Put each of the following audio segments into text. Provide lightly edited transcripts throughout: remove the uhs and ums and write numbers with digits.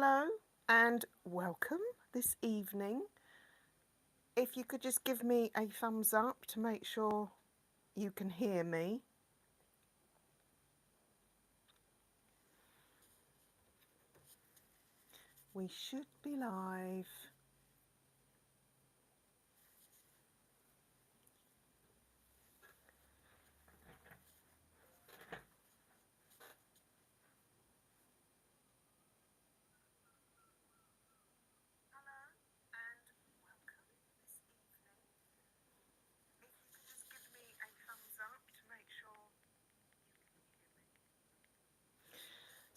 Hello and welcome this evening. If you could just give me a thumbs up to make sure you can hear me. We should be live.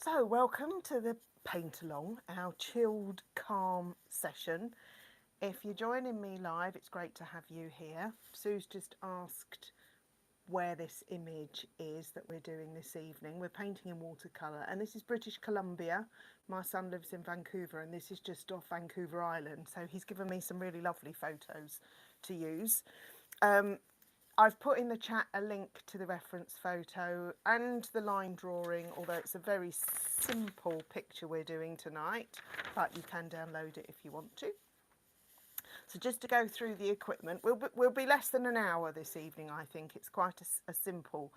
So welcome to the paint along, our chilled, calm session. If you're joining me live, it's great to have you here. Sue's just asked where this image is that we're doing this evening. We're painting in watercolour, and this is British Columbia. My son lives in Vancouver, and this is just off Vancouver Island, so he's given me some really lovely photos to use. I've put in the chat a link to the reference photo and the line drawing, although it's a very simple picture we're doing tonight, but you can download it if you want to. So just to go through the equipment, we'll be less than an hour this evening, I think. It's quite a simple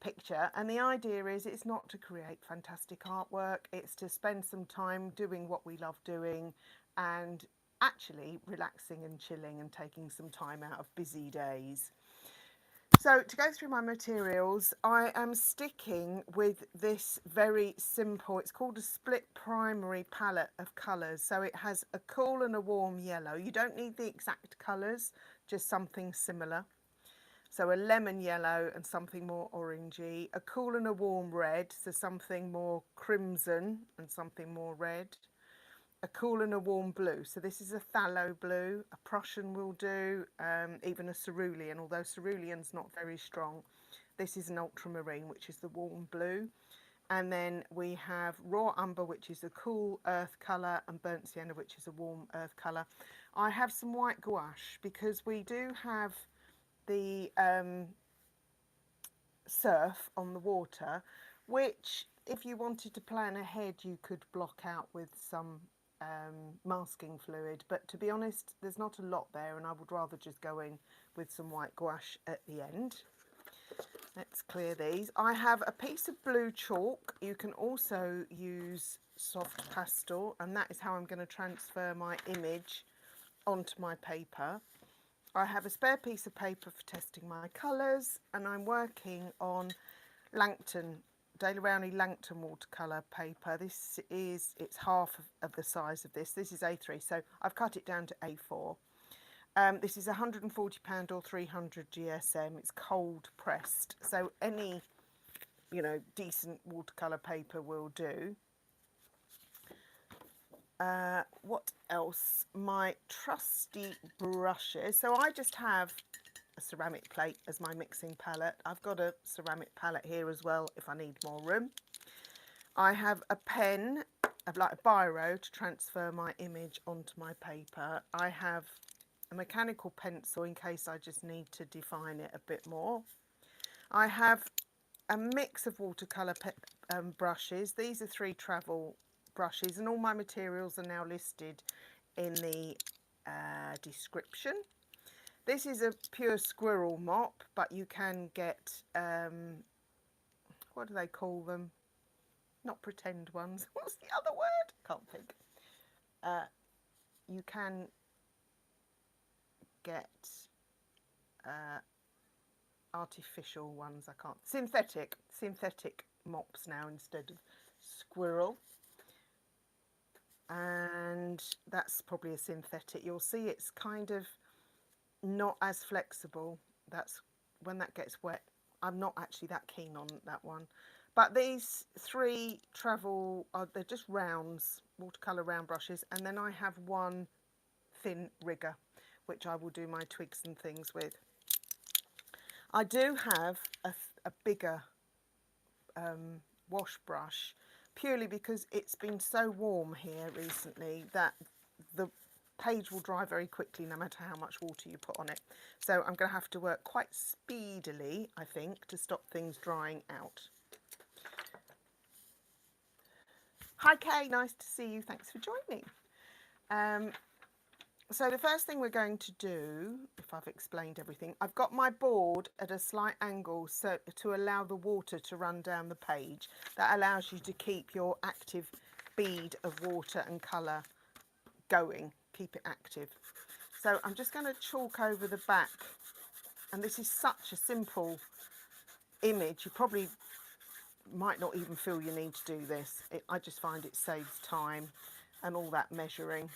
picture, and the idea is it's not to create fantastic artwork, it's to spend some time doing what we love doing and actually relaxing and chilling and taking some time out of busy days. So to go through my materials, I am sticking with this very simple, it's called a split primary palette of colours. So it has a cool and a warm yellow. You don't need the exact colours, just something similar. So a lemon yellow and something more orangey, a cool and a warm red, so something more crimson and something more red, a cool and a warm blue. So this is a phthalo blue, a Prussian will do, even a cerulean, although cerulean's not very strong. This is an ultramarine, which is the warm blue. And then we have raw umber, which is a cool earth colour, and burnt sienna, which is a warm earth colour. I have some white gouache because we do have the surf on the water, which if you wanted to plan ahead you could block out with some masking fluid, but to be honest there's not a lot there and I would rather just go in with some white gouache at the end. Let's clear these. I have a piece of blue chalk. You can also use soft pastel, and that is how I'm going to transfer my image onto my paper. I have a spare piece of paper for testing my colours, and I'm working on Langton, Daler Rowney Langton watercolour paper. It's half of the size of this. This is A3, so I've cut it down to A4. This is £140 or 300 GSM. It's cold pressed, so any, decent watercolour paper will do. What else? My trusty brushes. So I just have a ceramic plate as my mixing palette. I've got a ceramic palette here as well if I need more room. I have a pen, like a biro, to transfer my image onto my paper. I have a mechanical pencil in case I just need to define it a bit more. I have a mix of watercolour brushes. These are 3 travel brushes, and all my materials are now listed in the description. This is a pure squirrel mop, but you can get, what do they call them? Not pretend ones. What's the other word? Can't think. You can get artificial ones. I can't. Synthetic mops now instead of squirrel. And that's probably a synthetic. You'll see it's kind of not as flexible. That's when that gets wet. I'm not actually that keen on that one. But these 3 travel, they're just rounds, watercolour round brushes. And then I have one thin rigger, which I will do my twigs and things with. I do have a bigger wash brush, purely because it's been so warm here recently that the page will dry very quickly no matter how much water you put on it. So I'm going to have to work quite speedily, I think, to stop things drying out. Hi Kay, nice to see you. Thanks for joining. So the first thing we're going to do, if I've explained everything, I've got my board at a slight angle so to allow the water to run down the page. That allows you to keep your active bead of water and colour going, keep it active. So I'm just going to chalk over the back, and this is such a simple image, you probably might not even feel you need to do this. I just find it saves time and all that measuring.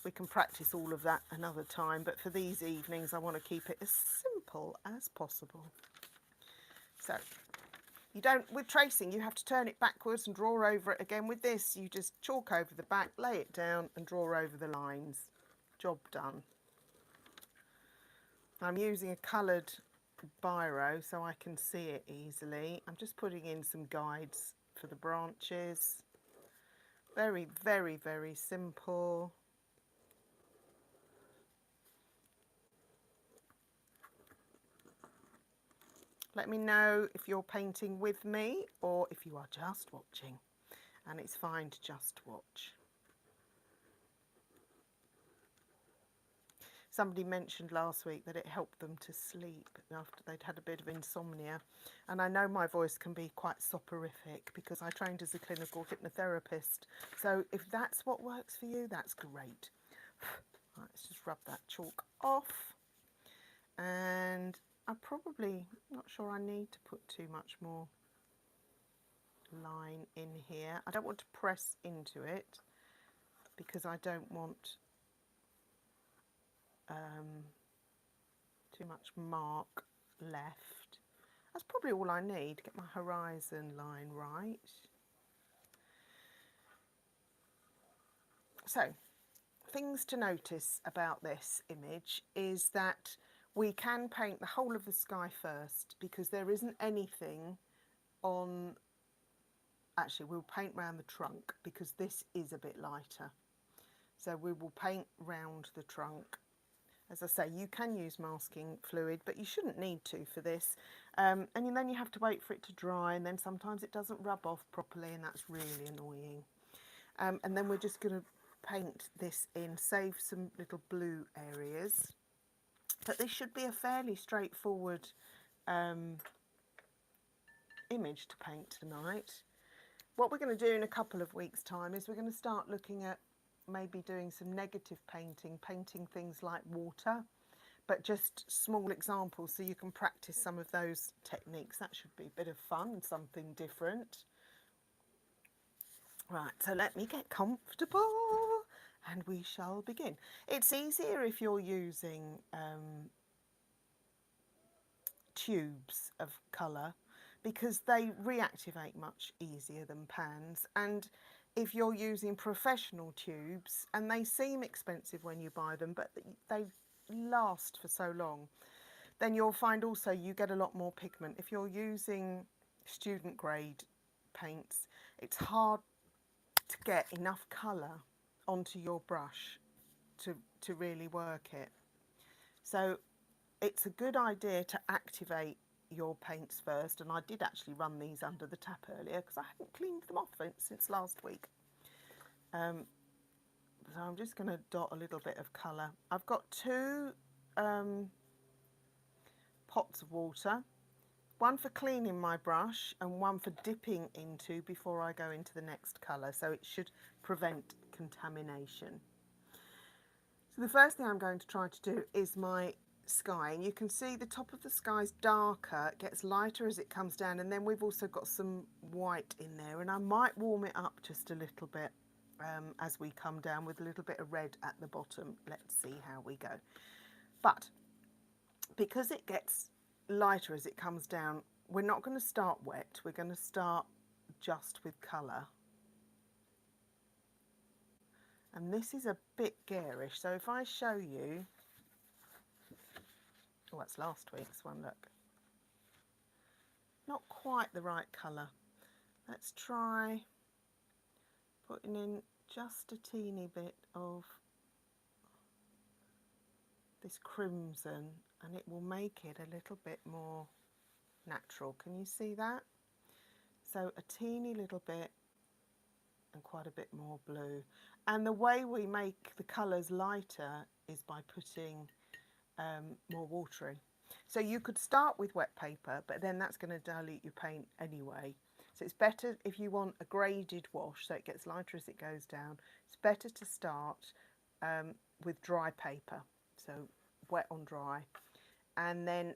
We can practice all of that another time, but for these evenings I want to keep it as simple as possible. So you don't, with tracing you have to turn it backwards and draw over it again. With this you just chalk over the back, lay it down and draw over the lines. Job done. I'm using a coloured biro so I can see it easily. I'm just putting in some guides for the branches. Very, very, very simple. Let me know if you're painting with me or if you are just watching, and it's fine to just watch. Somebody mentioned last week that it helped them to sleep after they'd had a bit of insomnia. And I know my voice can be quite soporific because I trained as a clinical hypnotherapist. So if that's what works for you, that's great. Right, let's just rub that chalk off. And I'm probably not sure I need to put too much more line in here. I don't want to press into it because I don't want too much mark left. That's probably all I need to get my horizon line right. So, things to notice about this image is that we can paint the whole of the sky first because there isn't anything on, actually we'll paint round the trunk because this is a bit lighter. So we will paint round the trunk. As I say, you can use masking fluid, but you shouldn't need to for this. And then you have to wait for it to dry, and then sometimes it doesn't rub off properly, and that's really annoying. And then we're just going to paint this in, save some little blue areas. But this should be a fairly straightforward image to paint tonight. What we're going to do in a couple of weeks' time is we're going to start looking at maybe doing some negative painting, painting things like water, but just small examples so you can practice some of those techniques. That should be a bit of fun, something different. Right, so let me get comfortable and we shall begin. It's easier if you're using tubes of colour because they reactivate much easier than pans, and if you're using professional tubes, and they seem expensive when you buy them but they last for so long, then you'll find also you get a lot more pigment. If you're using student grade paints, it's hard to get enough colour onto your brush to really work it. So it's a good idea to activate your paints first, and I did actually run these under the tap earlier because I hadn't cleaned them off since last week. So I'm just going to dot a little bit of colour. I've got two pots of water, one for cleaning my brush and one for dipping into before I go into the next colour, so it should prevent contamination. So the first thing I'm going to try to do is my sky, and you can see the top of the sky is darker, it gets lighter as it comes down, and then we've also got some white in there, and I might warm it up just a little bit as we come down with a little bit of red at the bottom. Let's see how we go. But because it gets lighter as it comes down, we're not going to start wet, we're going to start just with colour. And this is a bit garish, so if I show you, oh, that's last week's one, look. Not quite the right colour. Let's try putting in just a teeny bit of this crimson, and it will make it a little bit more natural. Can you see that? So a teeny little bit and quite a bit more blue. And the way we make the colours lighter is by putting more water in. So you could start with wet paper, but then that's going to dilute your paint anyway. So it's better if you want a graded wash, so it gets lighter as it goes down. It's better to start with dry paper, so wet on dry. And then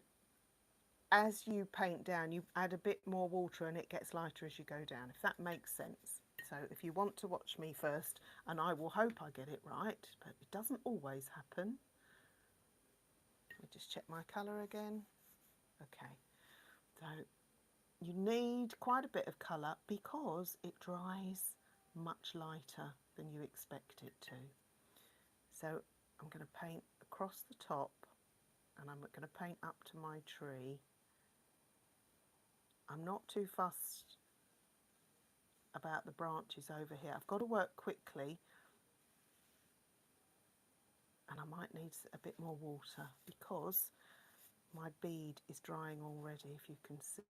as you paint down, you add a bit more water and it gets lighter as you go down, if that makes sense. So if you want to watch me first, and I will hope I get it right, but it doesn't always happen. Let me just check my colour again. Okay, so you need quite a bit of colour because it dries much lighter than you expect it to. So I'm going to paint across the top and I'm going to paint up to my tree. I'm not too fussed about the branches over here. I've got to work quickly and I might need a bit more water because my bead is drying already, if you can see.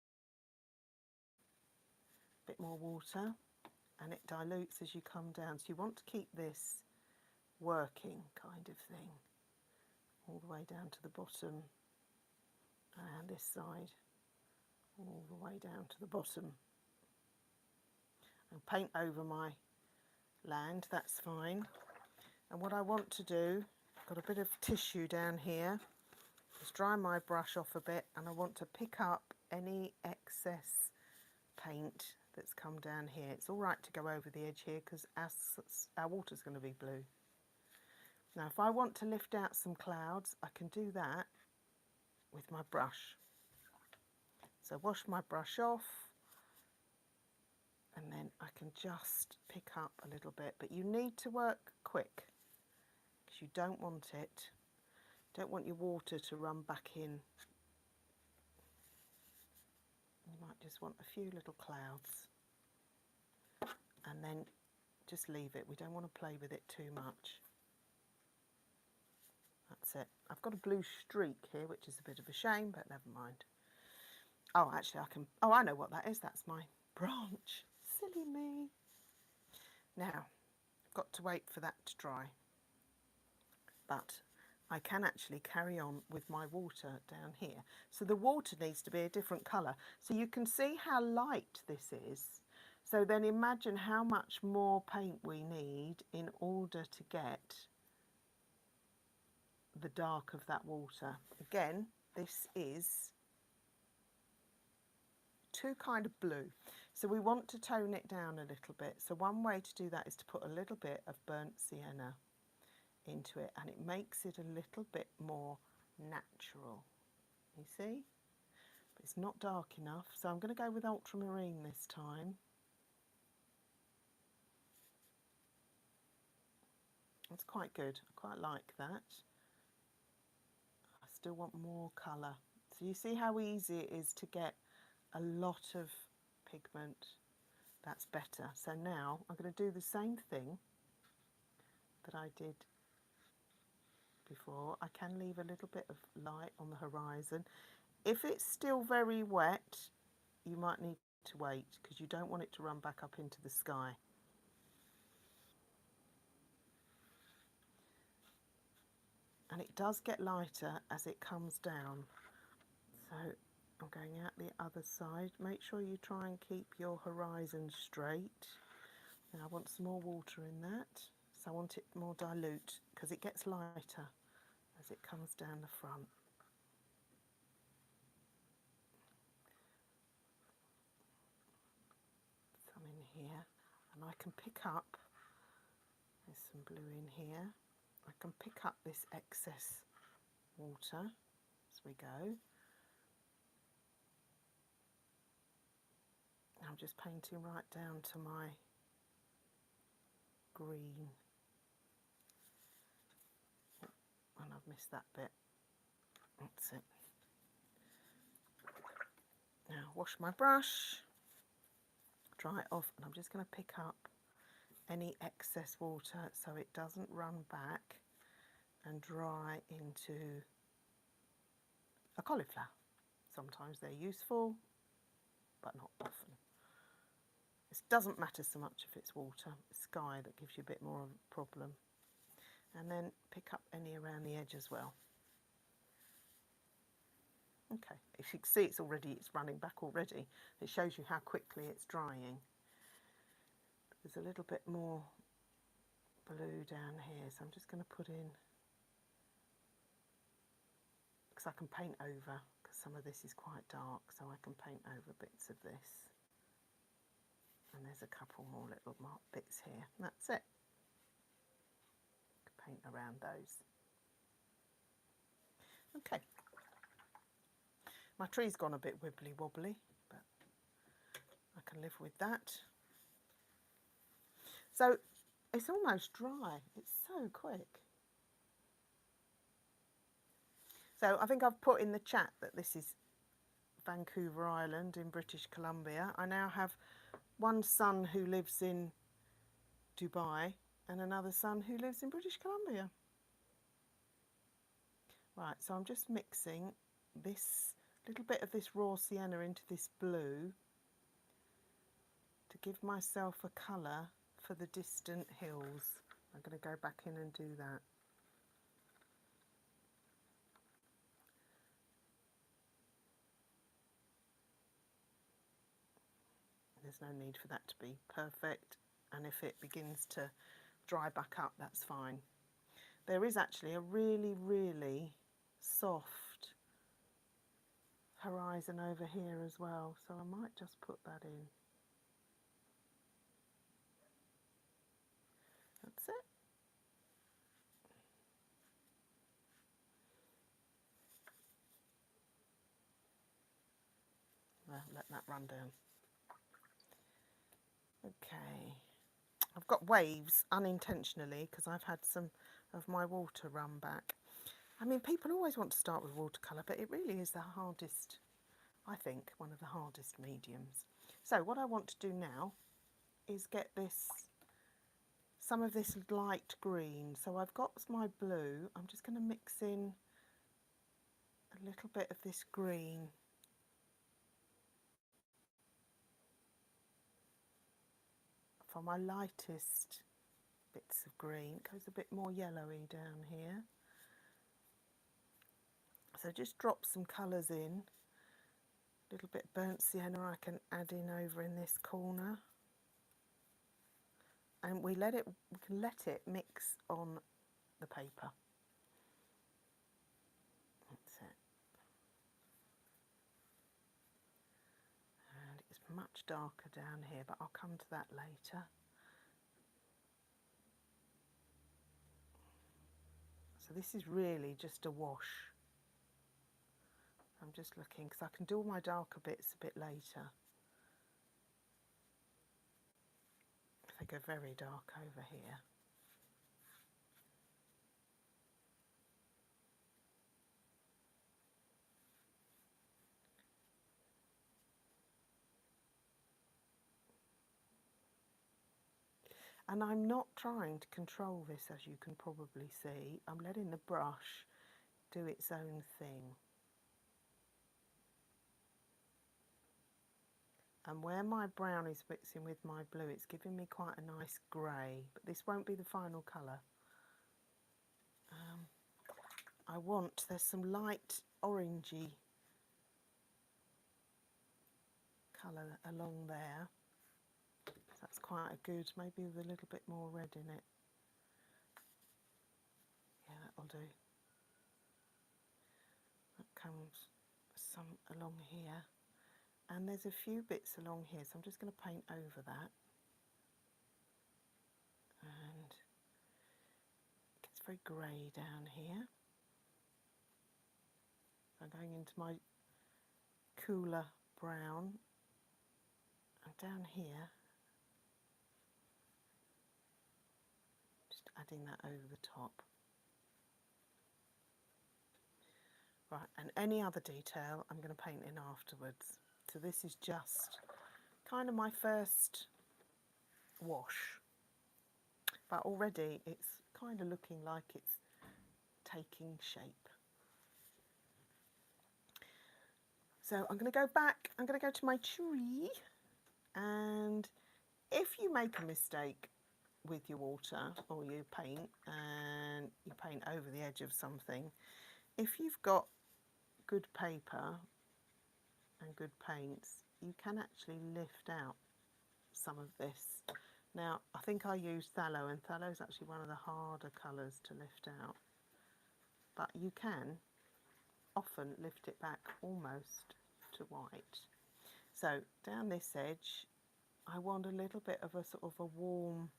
A bit more water and it dilutes as you come down. So you want to keep this working kind of thing all the way down to the bottom and this side all the way down to the bottom. I'll paint over my land, that's fine. And what I want to do, I've got a bit of tissue down here, just dry my brush off a bit, and I want to pick up any excess paint that's come down here. It's all right to go over the edge here because our water's going to be blue. Now if I want to lift out some clouds, I can do that with my brush. So wash my brush off and then I can just pick up a little bit, but you need to work quick because you don't want your water to run back in. You might just want a few little clouds and then just leave it. We don't want to play with it too much. That's it. I've got a blue streak here, which is a bit of a shame, but never mind. Oh, actually I can, oh, I know what that is. That's my branch. Silly me. Now, I've got to wait for that to dry. But I can actually carry on with my water down here. So the water needs to be a different colour. So you can see how light this is. So then imagine how much more paint we need in order to get the dark of that water. Again, this is too kind of blue. So we want to tone it down a little bit. So one way to do that is to put a little bit of burnt sienna into it, and it makes it a little bit more natural. You see? But it's not dark enough, so I'm going to go with ultramarine this time. It's quite good. I quite like that. I still want more colour. So you see how easy it is to get a lot of pigment. That's better. So now I'm going to do the same thing that I did before. I can leave a little bit of light on the horizon. If it's still very wet, you might need to wait because you don't want it to run back up into the sky. And it does get lighter as it comes down. So I'm going out the other side. Make sure you try and keep your horizon straight. Now I want some more water in that. So I want it more dilute because it gets lighter as it comes down the front. Some in here, and I can pick up, there's some blue in here, I can pick up this excess water as we go. I'm just painting right down to my green. And I've missed that bit. That's it. Now wash my brush, dry it off, and I'm just going to pick up any excess water so it doesn't run back and dry into a cauliflower. Sometimes they're useful, but not often. It doesn't matter so much if it's water, it's sky that gives you a bit more of a problem. And then pick up any around the edge as well. Okay, as you can see, it's running back already. It shows you how quickly it's drying. There's a little bit more blue down here, so I'm just going to put in, because I can paint over, because some of this is quite dark, so I can paint over bits of this. And there's a couple more little bits here, and that's it. Paint around those. Okay. My tree's gone a bit wibbly wobbly, but I can live with that. So it's almost dry. It's so quick. So I think I've put in the chat that this is Vancouver Island in British Columbia. I now have one son who lives in Dubai and another son who lives in British Columbia. Right, so I'm just mixing this little bit of this raw sienna into this blue to give myself a colour for the distant hills. I'm going to go back in and do that. There's no need for that to be perfect, and if it begins to dry back up, that's fine. There is actually a really, really soft horizon over here as well, so I might just put that in. That's it. Well, let that run down. Okay, I've got waves unintentionally because I've had some of my water run back. I mean, people always want to start with watercolour, but it really is the hardest, I think, one of the hardest mediums. So what I want to do now is get some of this light green. So I've got my blue. I'm just going to mix in a little bit of this green. For my lightest bits of green, it goes a bit more yellowy down here. So just drop some colours in. A little bit burnt sienna I can add in over in this corner. And we can let it mix on the paper. That's it. And it's much darker down here, but I'll come to that later. So this is really just a wash. I'm just looking, because I can do all my darker bits a bit later. If they go very dark over here. And I'm not trying to control this, as you can probably see. I'm letting the brush do its own thing. And where my brown is mixing with my blue, it's giving me quite a nice grey, but this won't be the final colour. There's some light orangey colour along there. So that's quite a good, maybe with a little bit more red in it. Yeah, that'll do. That comes some along here. And there's a few bits along here, so I'm just going to paint over that. And it gets very grey down here. I'm going into my cooler brown. And down here, just adding that over the top. Right, and any other detail I'm going to paint in afterwards. So this is just kind of my first wash. But already it's kind of looking like it's taking shape. So I'm going to go back, I'm going to go to my tree and if you make a mistake with your water or your paint and you paint over the edge of something, if you've got good paper and good paints, you can actually lift out some of this. Now, I think I used phthalo, and phthalo is actually one of the harder colours to lift out, but you can often lift it back almost to white. So down this edge, I want a little bit of a sort of a warm,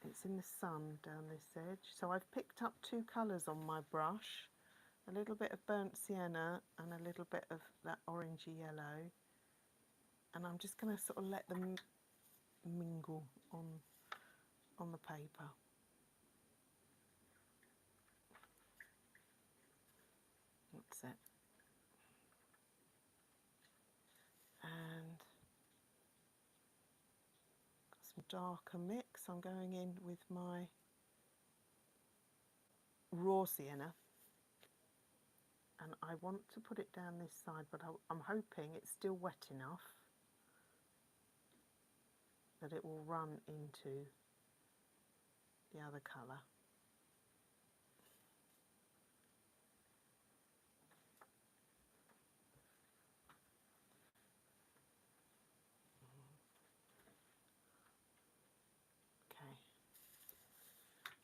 it's in the sun down this edge. So I've picked up two colours on my brush, a little bit of burnt sienna and a little bit of that orangey yellow. And I'm just going to sort of let them mingle on the paper. That's it. And some darker mix. I'm going in with my raw sienna, and I want to put it down this side, but I'm hoping it's still wet enough that it will run into the other colour. Okay.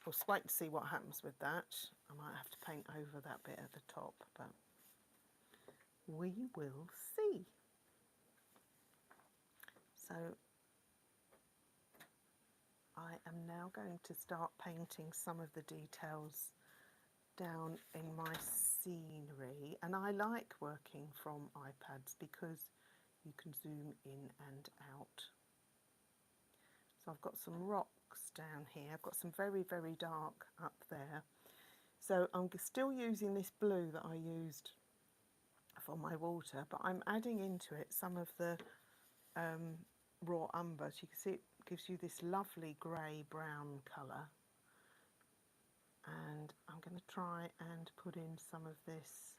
We'll wait to see what happens with that. I might have to paint over that bit at the top, but we will see. So I am now going to start painting some of the details down in my scenery, and I like working from iPads because you can zoom in and out. So I've got some rocks down here, I've got some very, very dark up there. So I'm still using this blue that I used for my water, but I'm adding into it some of the raw umber. So you can see it gives you this lovely grey-brown colour. And I'm going to try and put in some of this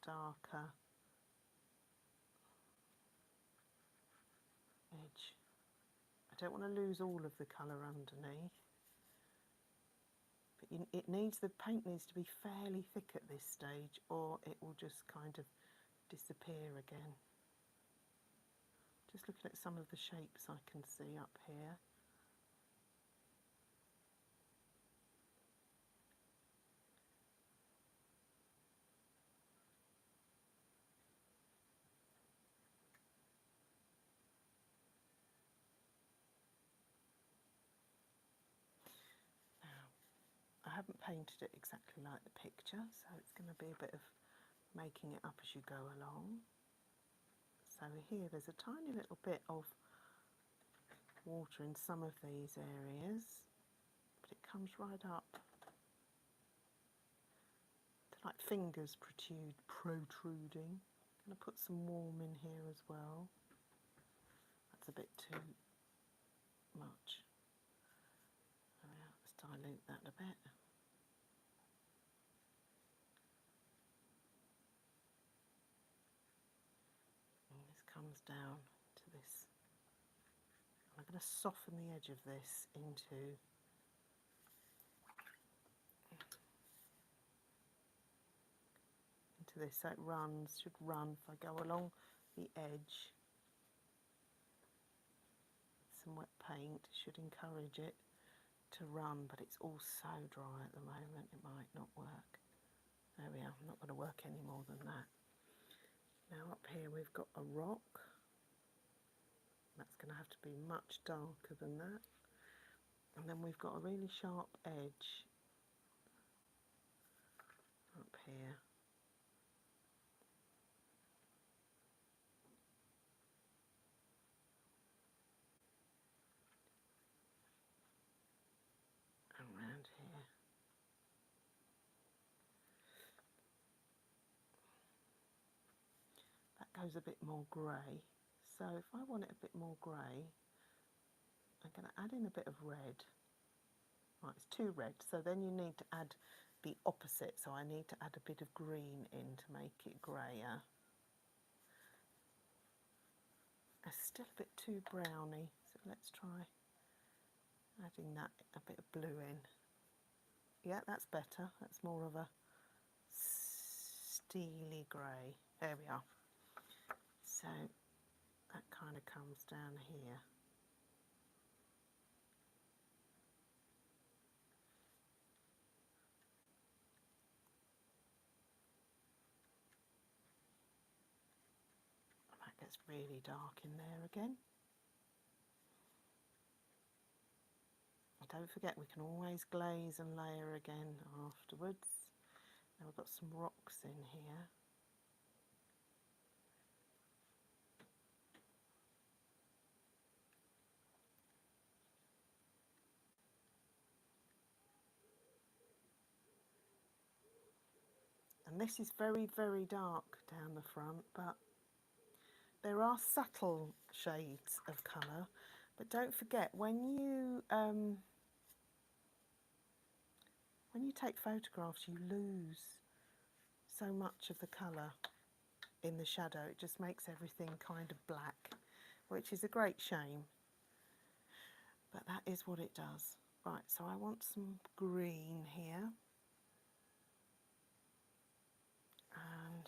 darker edge. I don't want to lose all of the colour underneath, but it needs, the paint needs to be fairly thick at this stage, or it will just kind of disappear again. Just looking at some of the shapes I can see up here. I haven't painted it exactly like the picture, so it's going to be a bit of making it up as you go along. So here there's a tiny little bit of water in some of these areas, but it comes right up to like fingers protruding. I'm going to put some warm in here as well. That's a bit too much. Let's dilute that a bit. And this comes down to this. I'm going to soften the edge of this into this, so it should run if I go along the edge. Some wet paint should encourage it to run, but it's all so dry at the moment it might not work. There we are, I'm not going to work any more than that. Now up here we've got a rock. That's going to have to be much darker than that. And then we've got a really sharp edge up here. Around here. That goes a bit more grey. So if I want it a bit more grey, I'm going to add in a bit of red. Right, it's too red, so then you need to add the opposite. So I need to add a bit of green in to make it greyer. It's still a bit too browny, so let's try adding that, a bit of blue in. Yeah, that's better. That's more of a steely grey. There we are. So that kind of comes down here. That gets really dark in there again. Don't forget, we can always glaze and layer again afterwards. Now we've got some rocks in here. And this is very, very dark down the front, but there are subtle shades of colour. But don't forget, when you take photographs, you lose so much of the colour in the shadow. It just makes everything kind of black, which is a great shame. But that is what it does. Right, so I want some green here. And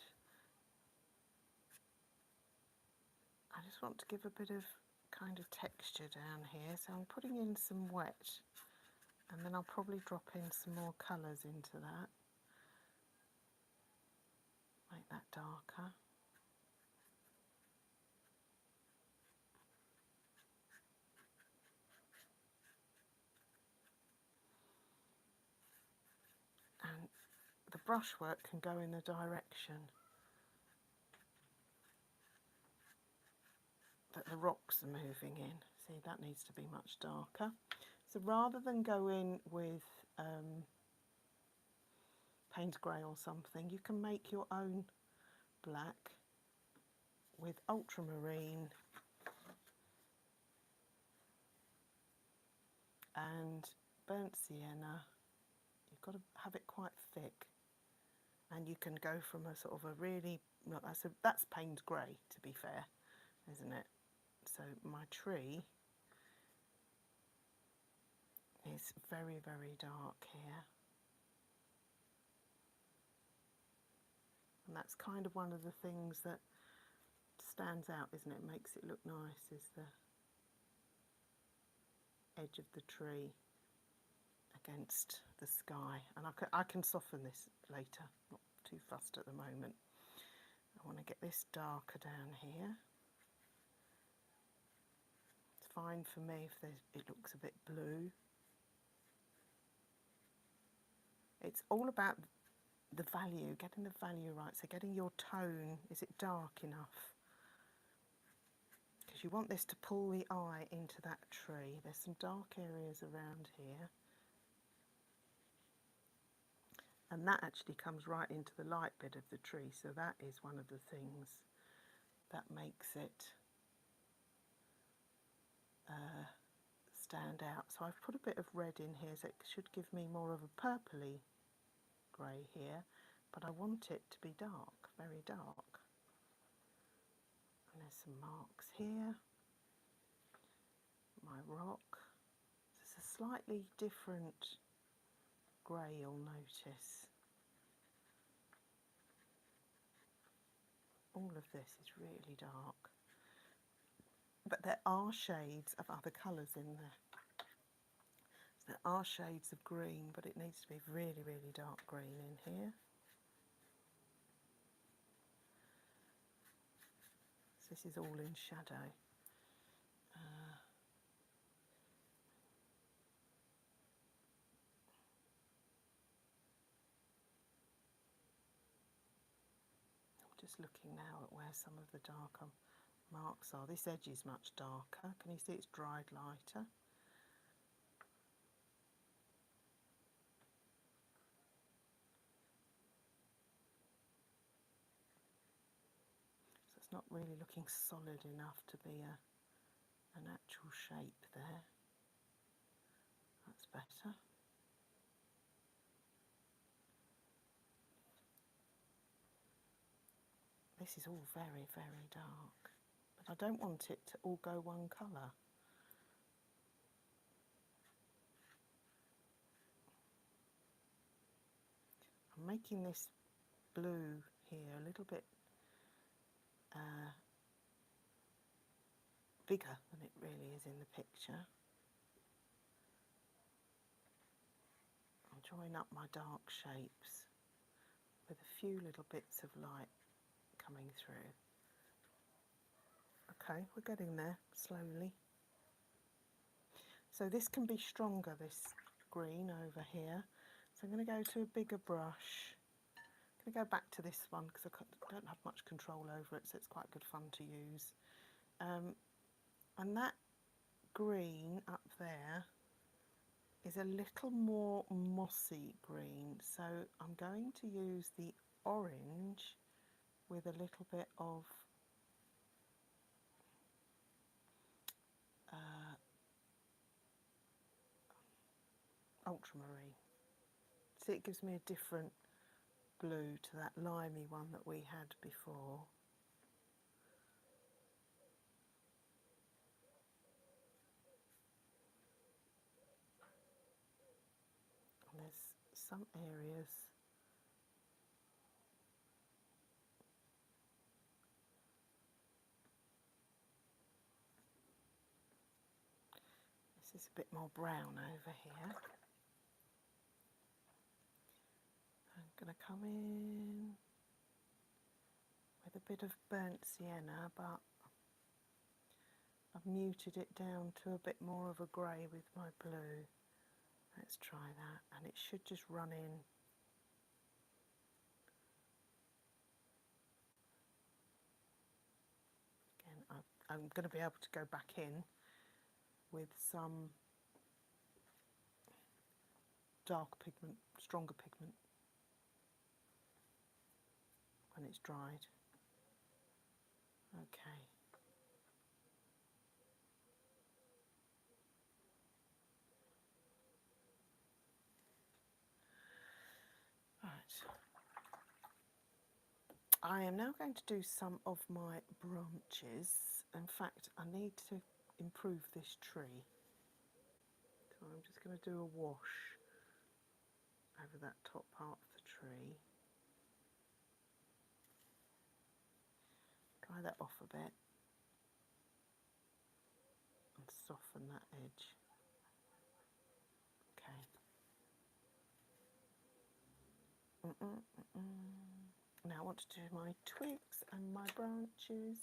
I just want to give a bit of kind of texture down here. So I'm putting in some wet, and then I'll probably drop in some more colours into that. Make that darker. And the brushwork can go in the direction that the rocks are moving in. See, that needs to be much darker. So rather than go in with paint grey or something, you can make your own black with ultramarine and burnt sienna. You've got to have it quite thick, and you can go from a sort of a really, that's paint grey, to be fair, isn't it? So my tree is very, very dark here, and that's kind of one of the things that stands out, isn't it? Makes it look nice, is the edge of the tree against the sky. And I can soften this later, not too fussed at the moment. I want to get this darker down here. It's fine for me if it looks a bit blue. It's all about the value, getting the value right. So getting your tone, is it dark enough? Because you want this to pull the eye into that tree. There's some dark areas around here. And that actually comes right into the light bit of the tree. So that is one of the things that makes it stand out. So I've put a bit of red in here, so it should give me more of a purpley grey here, but I want it to be dark, very dark. And there's some marks here. My rock. It's a slightly different grey, you'll notice. All of this is really dark. But there are shades of other colours in there. So there are shades of green, but it needs to be really, really dark green in here. So this is all in shadow. Just looking now at where some of the darker marks are. This edge is much darker. Can you see it's dried lighter? So it's not really looking solid enough to be an actual shape there. That's better. This is all very, very dark, but I don't want it to all go one colour. I'm making this blue here a little bit bigger than it really is in the picture. I'll join up my dark shapes with a few little bits of light coming through. Okay, we're getting there slowly. So this can be stronger, this green over here. So I'm going to go to a bigger brush. I'm going to go back to this one because I don't have much control over it, so it's quite good fun to use. And that green up there is a little more mossy green, so I'm going to use the orange with a little bit of ultramarine. See, it gives me a different blue to that limey one that we had before. And there's some areas this is a bit more brown over here. I'm going to come in with a bit of burnt sienna, but I've muted it down to a bit more of a grey with my blue. Let's try that, and it should just run in. Again, I'm going to be able to go back in with some dark pigment, stronger pigment when it's dried. Okay. Right. I am now going to do some of my branches. In fact, I need to improve this tree. So I'm just going to do a wash over that top part of the tree. Dry that off a bit and soften that edge. Okay. Now I want to do my twigs and my branches.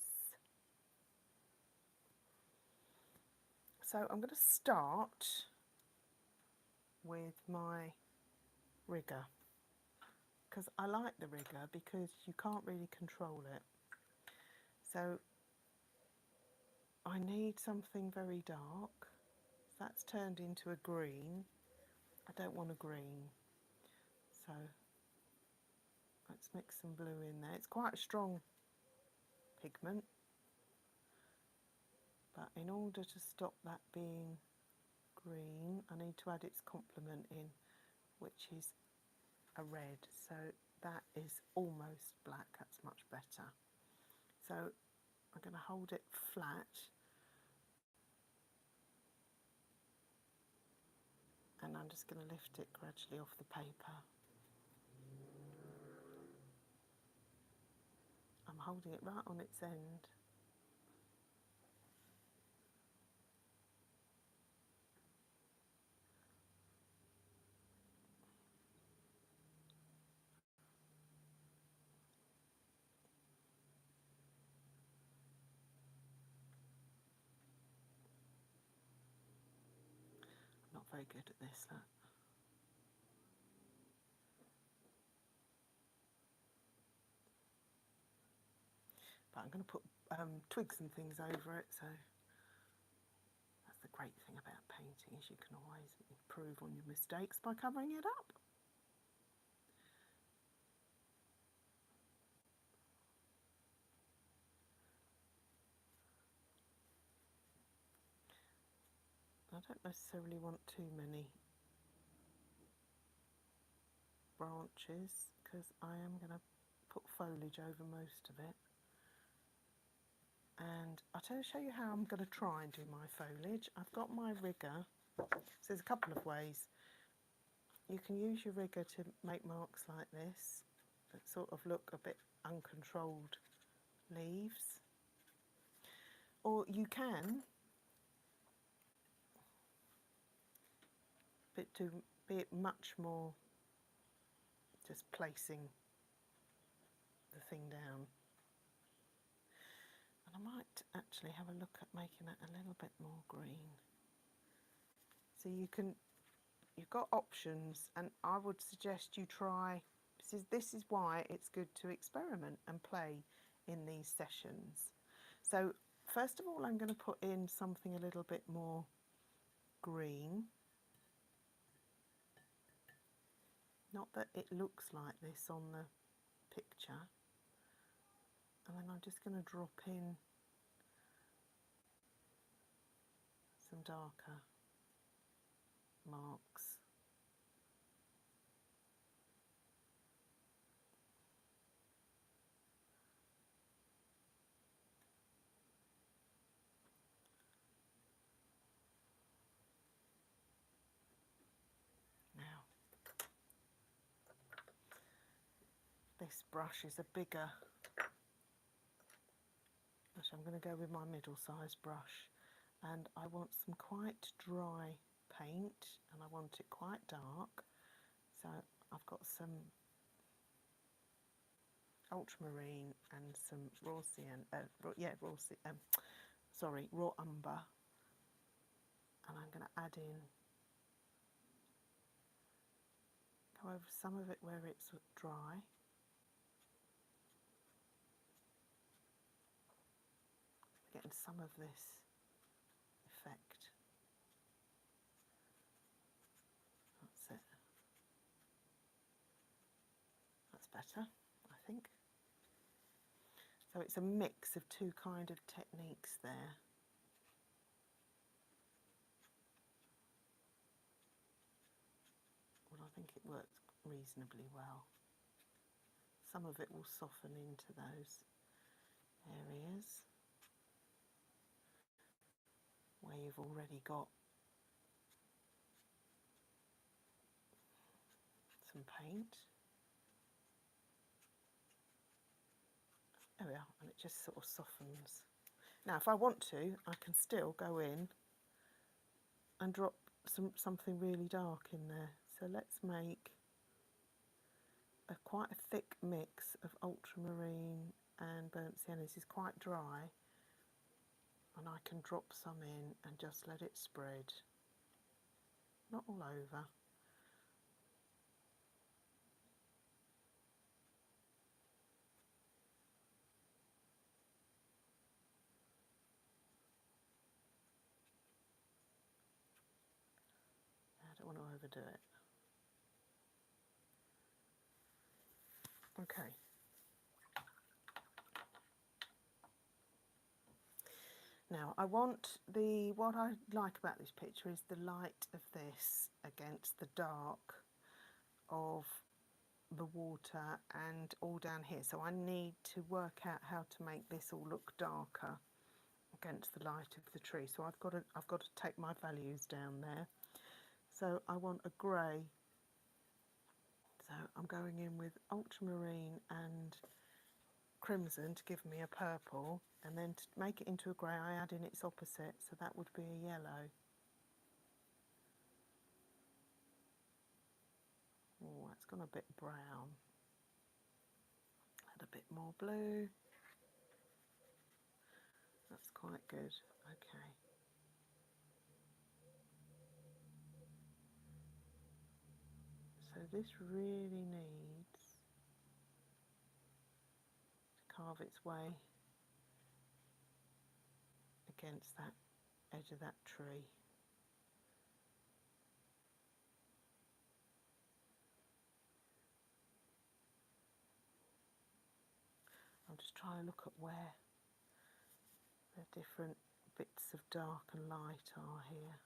So I'm going to start with my rigger, because I like the rigger because you can't really control it. So I need something very dark. That's turned into a green. I don't want a green. So let's mix some blue in there. It's quite a strong pigment, but in order to stop that being green, I need to add its complement in, which is a red. So that is almost black. That's much better. So I'm going to hold it flat and I'm just going to lift it gradually off the paper. I'm holding it right on its end. I'm not very good at this, look. But I'm going to put twigs and things over it, so that's the great thing about painting, is you can always improve on your mistakes by covering it up. I don't necessarily want too many branches because I am going to put foliage over most of it. And I'll show you how I'm going to try and do my foliage. I've got my rigger. So there's a couple of ways. You can use your rigger to make marks like this that sort of look a bit uncontrolled leaves. Or you can be it much more just placing the thing down. And I might actually have a look at making it a little bit more green. So you've got options, and I would suggest you try, this is why it's good to experiment and play in these sessions. So first of all, I'm going to put in something a little bit more green. Not that it looks like this on the picture. And then I'm just going to drop in some darker marks. Now, this brush is a bigger, so I'm going to go with my middle-sized brush, and I want some quite dry paint, and I want it quite dark. So I've got some ultramarine and some raw umber, and I'm going to add in, go over some of it where it's dry. Getting some of this effect. That's it. That's better, I think. So it's a mix of two kind of techniques there. Well, I think it works reasonably well. Some of it will soften into those areas where you've already got some paint. There we are, and it just sort of softens. Now, if I want to, I can still go in and drop something really dark in there. So let's make quite a thick mix of ultramarine and burnt sienna. This is quite dry, and I can drop some in and just let it spread, not all over. I don't want to overdo it. Okay. Now what I like about this picture is the light of this against the dark of the water and all down here. So I need to work out how to make this all look darker against the light of the tree. So I've got to take my values down there. So I want a grey. So I'm going in with ultramarine and crimson to give me a purple, and then to make it into a grey I add in its opposite, so that would be a yellow. Oh, that's gone a bit brown. Add a bit more blue. That's quite good. Okay. So this really needs to carve its way against that edge of that tree. I'm just trying to look at where the different bits of dark and light are here.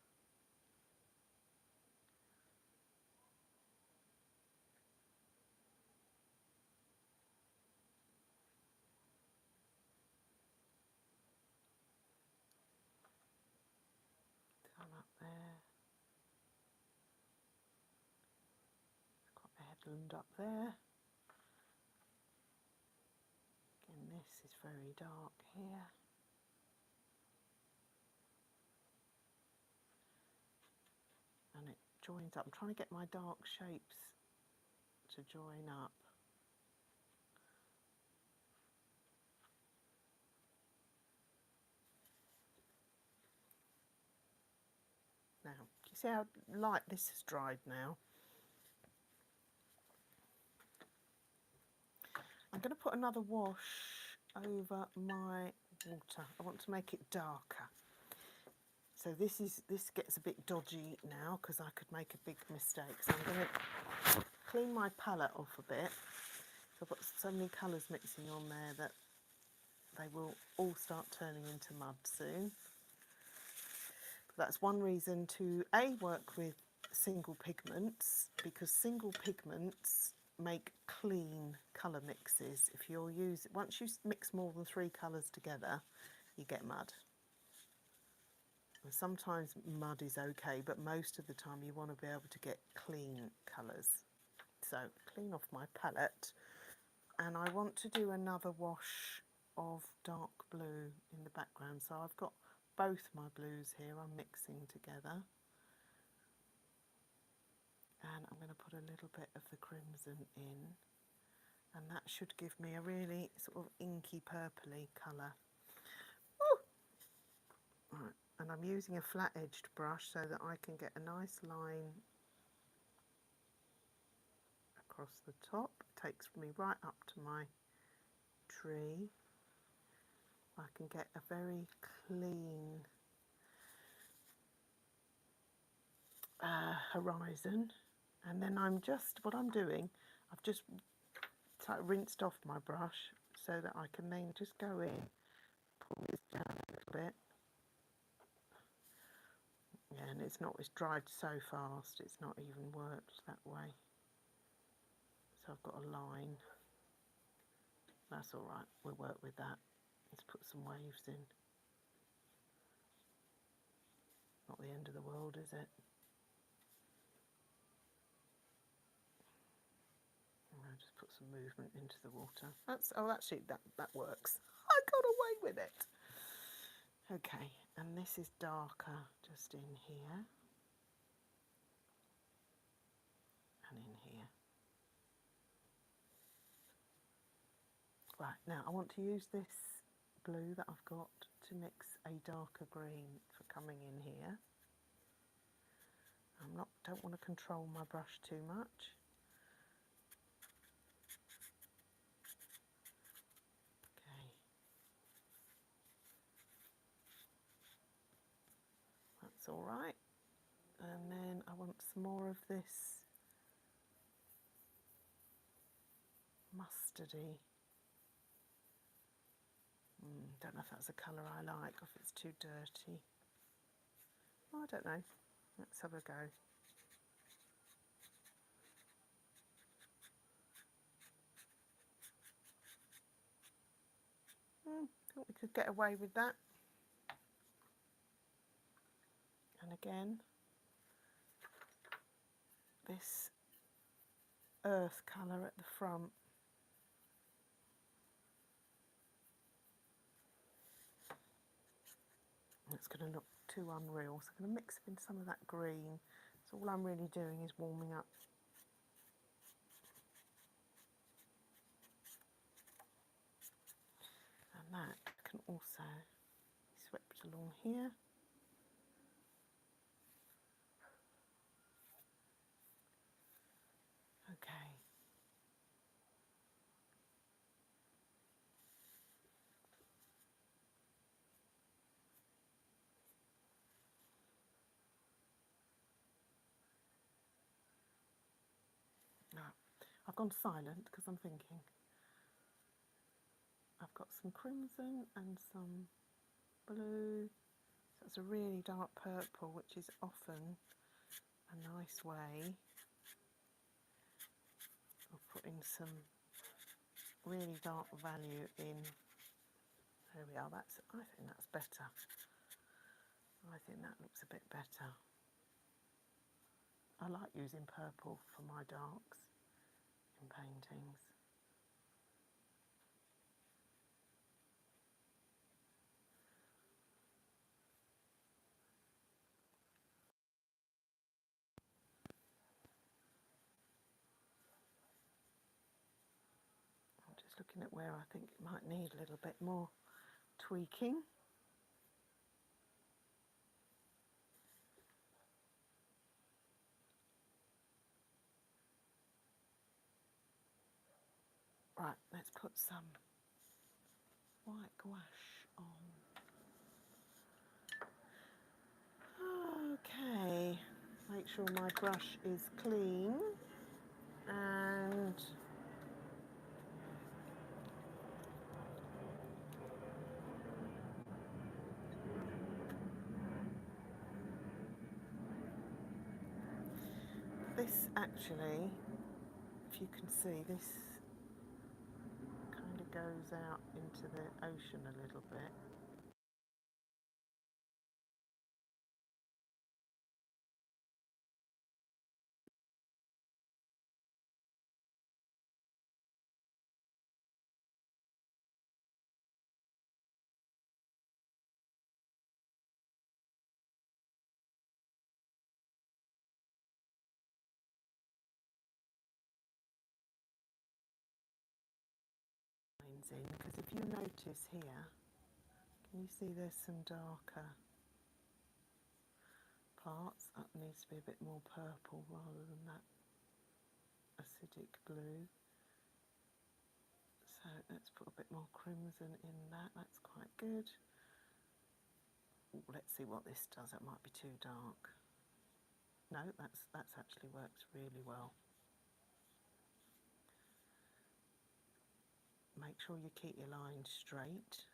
there. Got a headland up there. Again, this is very dark here. And it joins up. I'm trying to get my dark shapes to join up. Now, do you see how light this has dried now? I'm going to put another wash over my water. I want to make it darker. So this gets a bit dodgy now because I could make a big mistake. So I'm going to clean my palette off a bit. So I've got so many colours mixing on there that they will all start turning into mud soon. That's one reason to work with single pigments, because single pigments make clean colour mixes. If you're once you mix more than 3 colours together, you get mud. And sometimes mud is okay, but most of the time you want to be able to get clean colours. So clean off my palette, and I want to do another wash of dark blue in the background. So I've got both my blues here I'm mixing together, and I'm going to put a little bit of the crimson in, and that should give me a really sort of inky purpley colour. Right, and I'm using a flat-edged brush so that I can get a nice line across the top. It takes me right up to my tree. I can get a very clean horizon, and then what I'm doing, I've just rinsed off my brush so that I can then just go in, pull this down a little bit. Yeah, and it's dried so fast, it's not even worked that way. So I've got a line. That's all right, we'll work with that. Let's put some waves in. Not the end of the world, is it? I'll just put some movement into the water. Actually that works. I got away with it. Okay, and this is darker just in here and in here. Right, now I want to use this blue that I've got to mix a darker green for coming in here. Don't want to control my brush too much. Okay. That's all right. And then I want some more of this mustardy. Don't know if that's a colour I like or if it's too dirty. Oh, I don't know. Let's have a go. I think we could get away with that. And again, this earth colour at the front. It's going to look too unreal, so I'm going to mix in some of that green. So all I'm really doing is warming up. And that can also be swept along here. Okay. Now, I've gone silent because I'm thinking. I've got some crimson and some blue. So it's a really dark purple, which is often a nice way of putting some really dark value in. There we are. I think that's better. I think that looks a bit better. I like using purple for my darks in paintings. I'm just looking at where I think it might need a little bit more tweaking. Right, let's put some white gouache on. Okay, make sure my brush is clean and this actually, if you can see, this kind of goes out into the ocean a little bit. In, because if you notice here, can you see there's some darker parts? That needs to be a bit more purple rather than that acidic blue. So let's put a bit more crimson in that. That's quite good. Ooh, let's see what this does. That might be too dark. No, that's actually works really well. Make sure you keep your lines straight.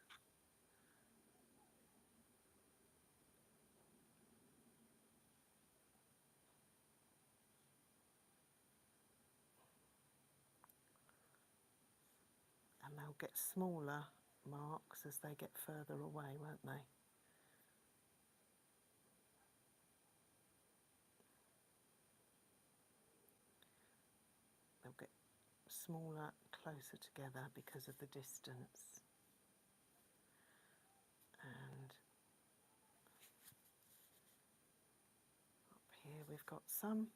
And they'll get smaller marks as they get further away, won't they? They'll get smaller closer together because of the distance. And up here we've got some.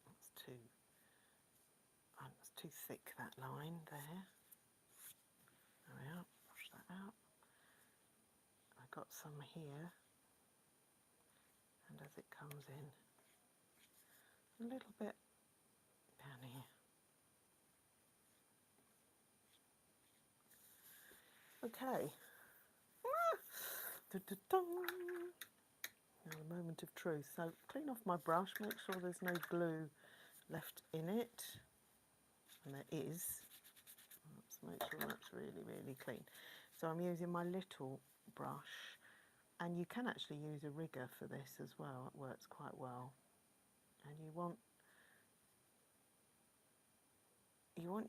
That's too thick, that line there. There we are, wash that out. I've got some here, and as it comes in, a little bit down here. Okay. Now the moment of truth. So clean off my brush, make sure there's no glue left in it. And there is. Let's make sure that's really, really clean. So I'm using my little brush, and you can actually use a rigger for this as well. It works quite well. And you want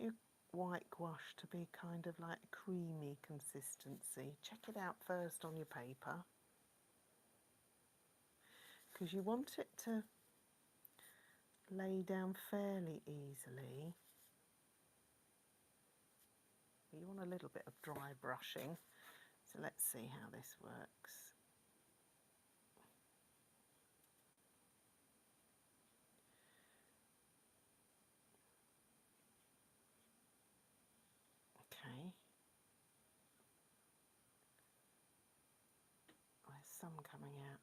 your white gouache to be kind of like creamy consistency. Check it out first on your paper, because you want it to lay down fairly easily. You want a little bit of dry brushing. So let's see how this works. Okay. There's some coming out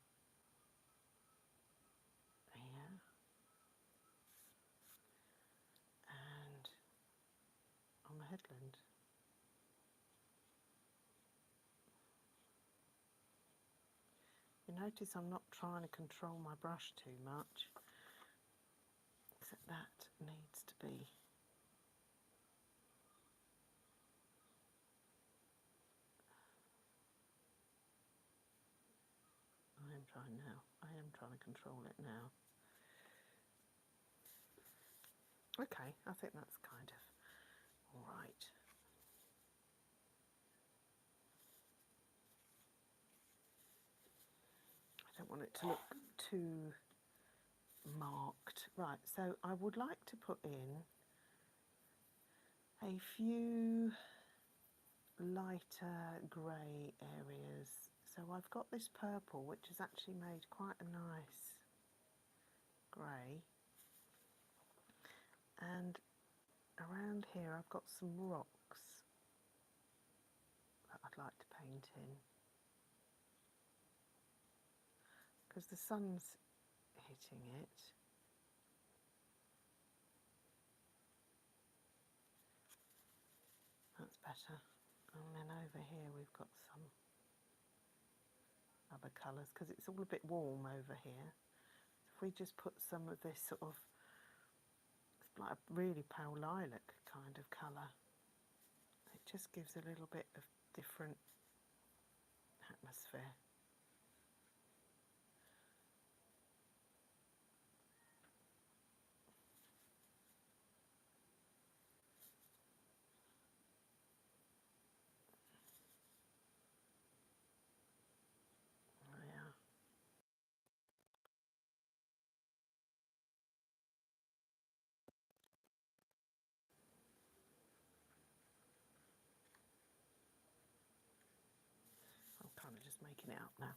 here. And on the headland. You notice I'm not trying to control my brush too much, except that needs to be. I am trying now. I am trying to control it now. Okay, I think that's kind of all right. I don't want it to look too marked. Right, so I would like to put in a few lighter grey areas. So I've got this purple, which has actually made quite a nice grey, and around here I've got some rocks that I'd like to paint in, because the sun's hitting it. That's better. And then over here we've got some other colours, because it's all a bit warm over here. If we just put some of this sort of, it's like a really pale lilac kind of colour, it just gives a little bit of different atmosphere. Yeah. I'm kind of just making it up now.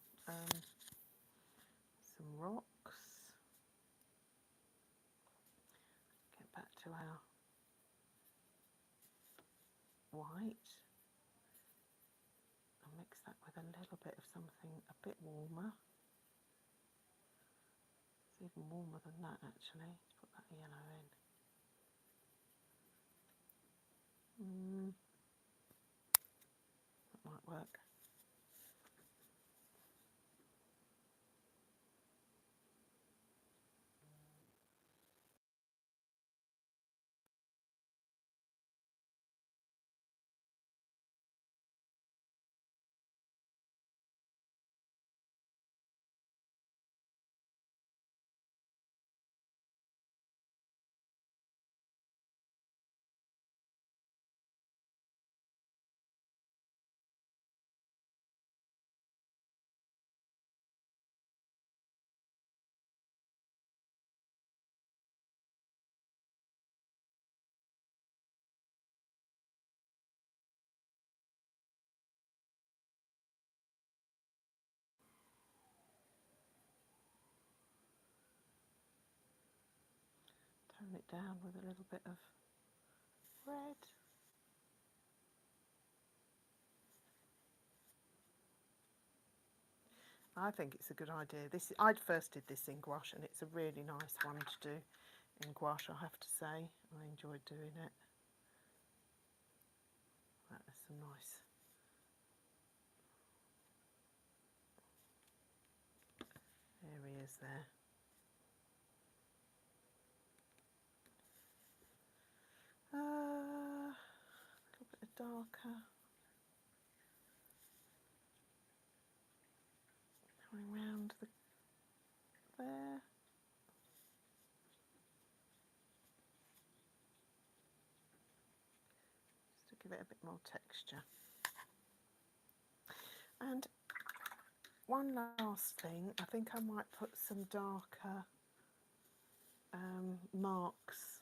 Some rocks. Get back to our white. And mix that with a little bit of something a bit warmer. It's even warmer than that actually. Let's put that yellow in. That might work. Tone it down with a little bit of red. I think it's a good idea. I first did this in gouache, and it's a really nice one to do in gouache, I have to say. I enjoyed doing it. That is some nice areas there. A little bit of darker. Coming round there. Just to give it a bit more texture. And one last thing, I think I might put some darker marks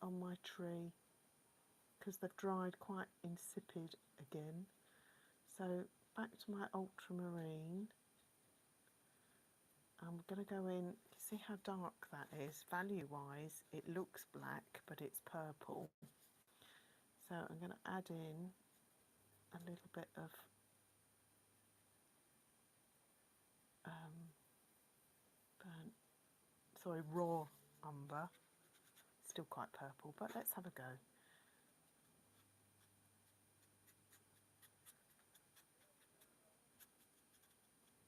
on my tree, because they've dried quite insipid again. So back to my ultramarine. I'm going to go in, you see how dark that is? Value wise it looks black, but it's purple. So I'm going to add in a little bit of raw umber. Still quite purple, but let's have a go.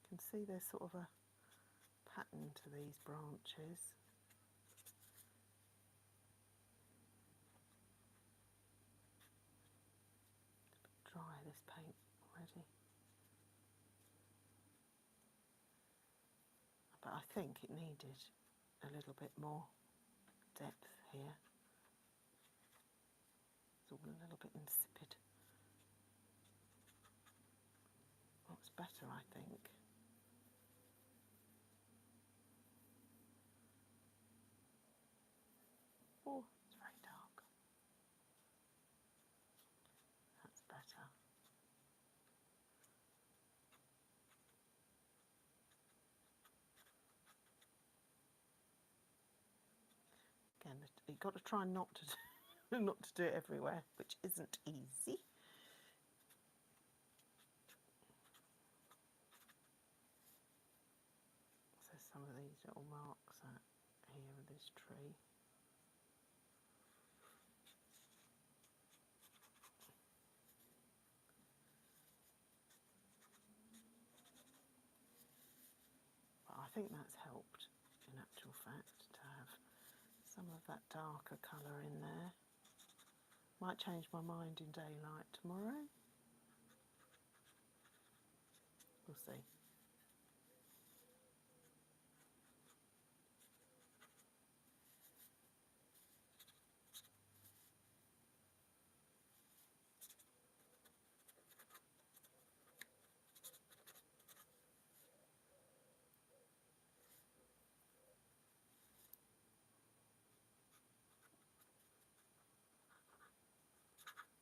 You can see there's sort of a pattern to these branches. Dry this paint already. But I think it needed a little bit more depth here. It's all a little bit insipid. That's better, I think. Oh, it's very dark. That's better. Again, you've got to try not to not to do it everywhere, which isn't easy. So some of these little marks out here of this tree. But I think that's helped, in actual fact, to have some of that darker colour in there. Might change my mind in daylight tomorrow. We'll see.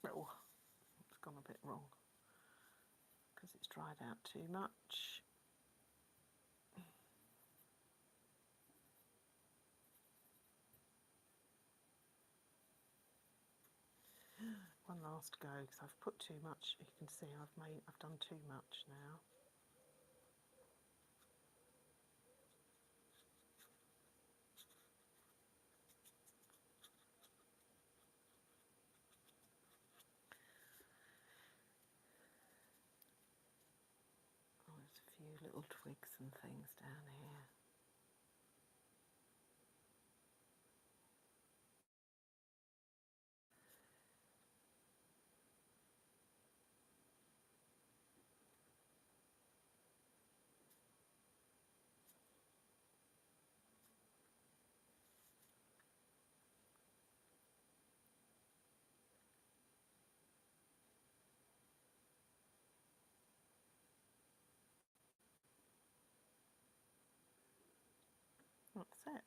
Oh, it's gone a bit wrong because it's dried out too much. One last go because I've put too much. You can see I've done too much now. Oh, there's a few little twigs and things down here. That's it.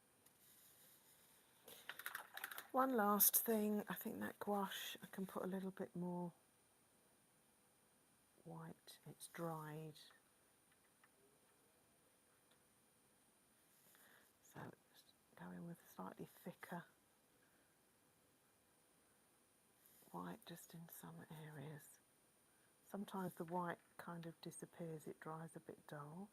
One last thing, I think that gouache, I can put a little bit more white. It's dried. So it's going with slightly thicker white just in some areas. Sometimes the white kind of disappears, it dries a bit dull.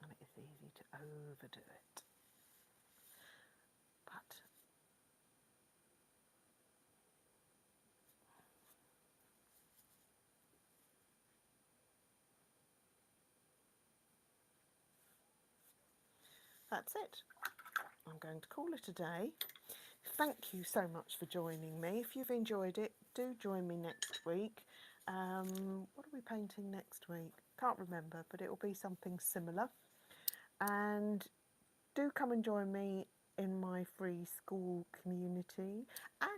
And it is easy to overdo it. But that's it. I'm going to call it a day. Thank you so much for joining me. If you've enjoyed it, do join me next week. What are we painting next week? Can't remember, but it will be something similar. And do come and join me in my free school community.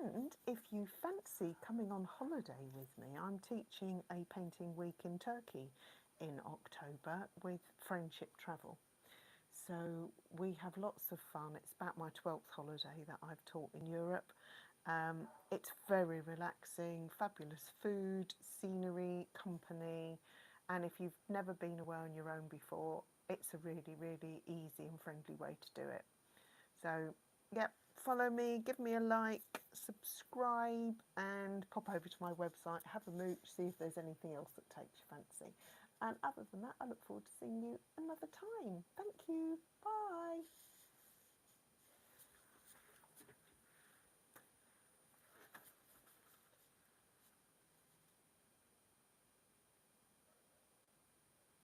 And if you fancy coming on holiday with me, I'm teaching a painting week in Turkey in October with Friendship Travel. So we have lots of fun. It's about my 12th holiday that I've taught in Europe. It's very relaxing, fabulous food, scenery, company, and if you've never been away on your own before, it's a really, really easy and friendly way to do it. So, yep, follow me, give me a like, subscribe, and pop over to my website, have a mooch, see if there's anything else that takes your fancy. And other than that, I look forward to seeing you another time. Thank you. Bye.